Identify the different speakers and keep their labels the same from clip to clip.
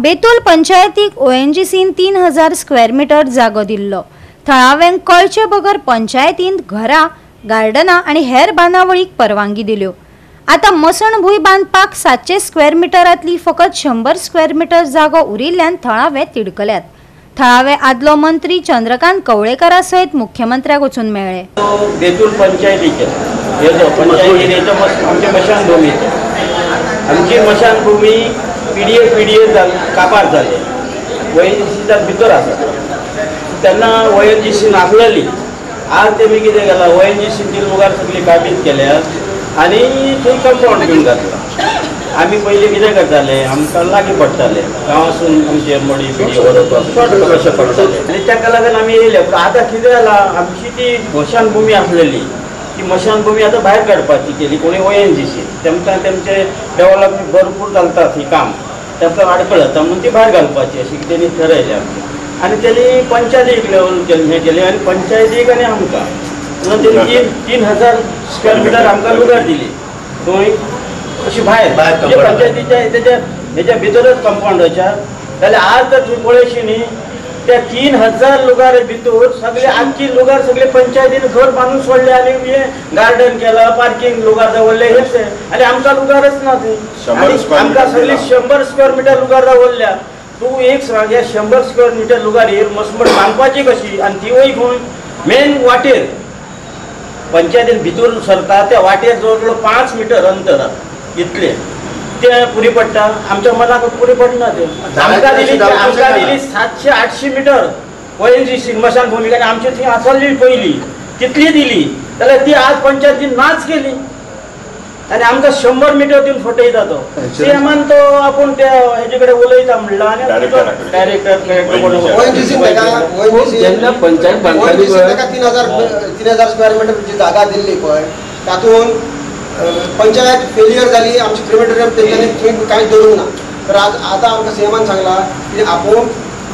Speaker 1: बेतूल पंचायतीक ओएनजीसीन 3000 square metre जागो दिल्लो। थळाव्यांक कळचे बगर पंचायतीन घरां, गार्डनां आणि हेर बांदावळीक परवानगी दिल्यो। आता मसणभूंय बांधपाक 700 स्क्वेअर मीटरांतली फकत 100 स्क्वेअर मीटर जागो उरिल्ल्यान थळावे तिडकल्यात। थळावे आदलो मंत्री चंद्रकांत कवळेकरा सयत मुख्यमंत्र्याक वचून मेळ्ळे।
Speaker 2: बेतूल पंचायतीचे आमची मशानभूमी पीडीए काबार जाले, ओएनजीसीच्या भितर आसा तेन्ना ओएनजीसी नासलेली। आज तेमी कितें केलां, ओएनजीसीची मुखार सगळी काबीज केल्यात आनी थंय कंपाउंड घेवन घातला। आमी पयलीं कितें करताले, आमकां लागीं पडटाले गांवासून आमचे मडी पिडी व्हरप कशें पडटाले आनी ताका लागून आमी येयले। पूण आतां कितें जालां, आमची ती मशानभूमी आसलेली ती मशानभूमी आतां भायर काडपाची केली कोणी ओएनजीसी। तेमकां तेमचे डेव्हलपमेंट भरपूर चलता थंय काम, तेमकां आडकळता म्हणून ती भायर घालपाची अशें तेणी ठरयलें आमचें। आनी तेणी पंचायतीक लेवल हें केलें आनी पंचायतीक आनी आमकां म्हणून तेणी 3000 स्क्वेअर मीटर आमकां लुगार दिली थंय अशी भायर पंचायतीच्या हेच्या भितरच कंपाउंडाच्या। जाल्यार आज जर थंय पळयशी न्ही, त्या 3000 लुगार भितर सगळे आमची लुगार सगळे पंचायतीन घर बांदून सोडले आनी हे गार्डन केला, पार्किंग लुगार दवरले हेच आनी आमकां लुगारच ना थंय। आमकां सगळी 100 स्क्वेअर मीटर लुगार दवरल्या। तूं एक सांग, ह्या 100 स्क्वेअर मीटर लुगारीर मसमट बांदपाची कशी आनी तिवूय खंय मेन वाटेर पंचायतीन भितर सरता त्या वाटेर जवळ जवळ 5 मीटर अंतर इतले ते पुरी पडटा। आमच्या मनाक पुरी पडना ते। आमकां दिली 700-800 मीटर ओएनजीसी मशानभूमी आनी आमची थंय आसली पयली तितली दिली, जाल्यार ती आज पंचायतीन नाच केली आनी आमकां 100 मीटर दिवन फटयता तो सीएमान तो आपूण त्या हेजे कडेन उलयता म्हणला आनी डायरेक्टर
Speaker 3: ओएनजीसी जेन्ना पंचायत बांदताली 3000 स्क्वेअर मीटर जागा दिल्ली पळय, तातूंत पंचायत फेलियर जाली, आमची क्रिमिटोरियम तेंच्यांनी कांय धरूंक ना। तर आतां आमकां सीएमान सांगला की आपूण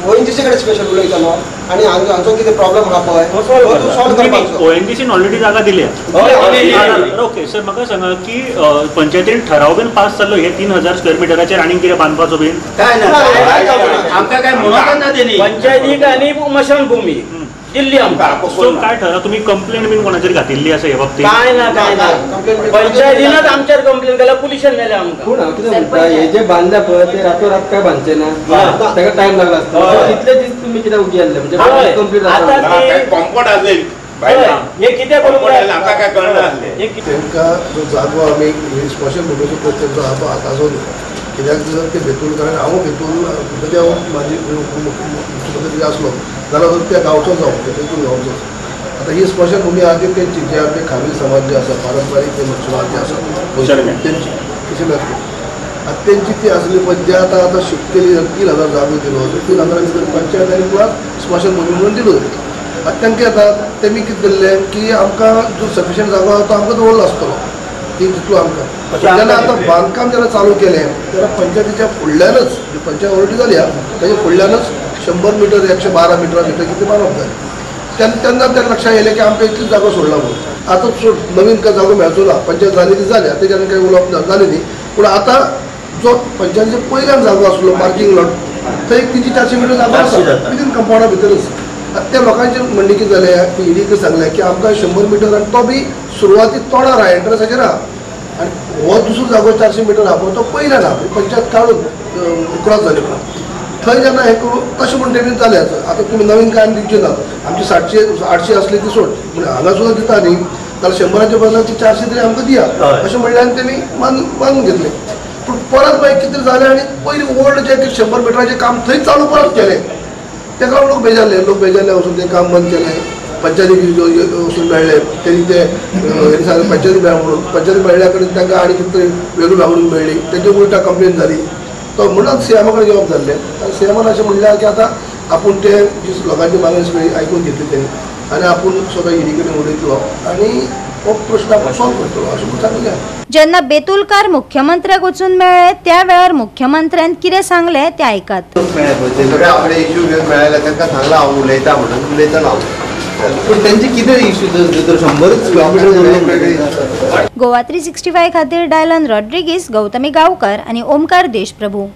Speaker 3: ओएनजीसी कडेन स्पेशल उलयतलो आनी हांचो कितें प्रॉब्लेम आहा पळय तो सॉल्व करपाचो।
Speaker 4: ओएनजीसीन ऑलरेडी जागा दिल्या। ओके सर, म्हाका सांगा की पंचायतीन ठराव बीन पास जाल्लो हे 3000 स्क्वेअर मीटराचेर आनीक कितें बांदपाचो बीन
Speaker 2: काय ना, आमकां काय म्हणूंक ना तेणी पंचायतीक आनी मशानभूमी दिल्ली आमकां।
Speaker 4: सो काय ठराव तुमी कंप्लेंट बीन कोणाचेर घातिल्ली आसा हे बाबतींत?
Speaker 2: काय ना पंचायतीनच आमचेर कंप्लेंट केल्या, पुलिशेन नेले आमकां।
Speaker 3: पूण हांव कितें म्हणटा, हे जे बांदल्या पळय ते रातोरात काय बांदचे ना, ताका टायम लागला आसता। इतले दीस तुमी कित्याक उगी आसले म्हणजे कंप्लीट
Speaker 2: जाता
Speaker 5: कॉम्पाउंड आसले
Speaker 2: हे कित्याक
Speaker 5: आमकां काय कळना आसलें।
Speaker 6: तेमकां जो जागो आमी स्पेशल म्हणून तेंचो आतां कित्याक जर ते बेतूलकारान हांव बेतूल जरी हांव म्हाजी मुख्यमंत्री आसलो जाल्यार त्या गांवचो जावं ते बेतूल गांवचो। आतां ही स्पेशल भूमी आहा ती तेंची जे आमचे खावी समाज जे आसा, पारंपारीक ते मच्छीमार जे आसा तेंची तशी नासली। आतां तेंची ती आसली पण जे आतां शिफ्ट केली 3000 जागो दिलो, 3000 भितर पंचायत आनी मुळात स्पेशल भूमी म्हणून दिलो। आतां तेंके आतां तेमी कितें धरलें की आमकां जो सफिशियंट जागो आसा तो आमकां दवरलो आसतलो ती तितलो आमकां। जेन्ना आतां बांदकाम जेन्ना चालू केलें तेन्ना पंचायतीच्या फुडल्यानच पंचायत ऑलरेडी जाली तेच्या फुडल्यानच 100 मीटर 112 मीटर भितर कितें बांदप जालें। तेन्ना त्या लक्षांत येयलें की आमकां इतलीच जागो सोडला म्हणून। आतां नवीन काय जागो मेळचो ना, पंचायत जाली ती जाल्या तेच्यान काही उलोवप जालें न्ही। पूण आतां जो पंचायतीच्या पयल्यान जागो आसलो पार्किंग लॉट थंय 300-400 मीटर जागो आसा विदीन कंपाउंडा भितरच। आतां त्या लोकांचे म्हणणें कितें जालें की ईडीक सांगलें की आमकां 100 मीटर आनी तो बी सुरवातीक तोंडार आहा, एंट्रन्साचेर आहा आनी हो दुसरो जागो 400 मीटर आहा पूण तो पयल्यान आहा पंचायत काडून क्रॉस जाली म्हणून थंय जेन्ना हें करून तशें म्हणून तेणी जालें। आतां तुमी नवीन कांय दिवचे ना, आमची 700-800 आसली ती सोड पूण हांगा सुद्दां दिता न्ही जाल्यार 100च्या बदला ती 400 तरी आमकां दिया अशें म्हणलें आनी तेणी मानून घेतलें। पूण परत मागीर कितें जालें आनी पयलीं ओल्ड जे 100 मीटराचें काम थंय चालू परत केलें। तेका लागून लोक बेजारले वचून तें काम बंद केलें। पंचायतीक वचून मेळ्ळे तेणी ते सांगलें पंचायती मेळ म्हणून, पंचायती मेळ्ळ्या कडेन तांकां आनी कितें तरी वेगळी वागणूक मेळ्ळी, तेजे उलटा कंप्लेन जाली। तो म्हणून सीएमा कडेन येवप जाल्लें आनी सीएमान अशें म्हणलें की आतां आपूण ते लोकांची मागणी सगळी आयकून घेतली तेणी आनी आपूण स्वता ईडी कडेन उलयतलो आनी हो प्रश्न आपूण सॉल्व करतलो अशें म्हणून सांगलें।
Speaker 1: जेन्ना बेतूलकार मुख्यमंत्र्याक वचून मेळ्ळे त्या वेळार मुख्यमंत्र्यान कितें सांगलें तें आयकात।
Speaker 6: आपले इश्यू घेवन मेळ्ळे तांकां सांगलां हांव उलयतां म्हणून उलयतां हांव।
Speaker 3: पूण तेंचे कितें इश्यू जर 100 किलोमीटर
Speaker 1: गोवा 365 खातीर डायलन रॉड्रिगीस, गौतमी गांवकार आनी ओमकार देशप्रभू।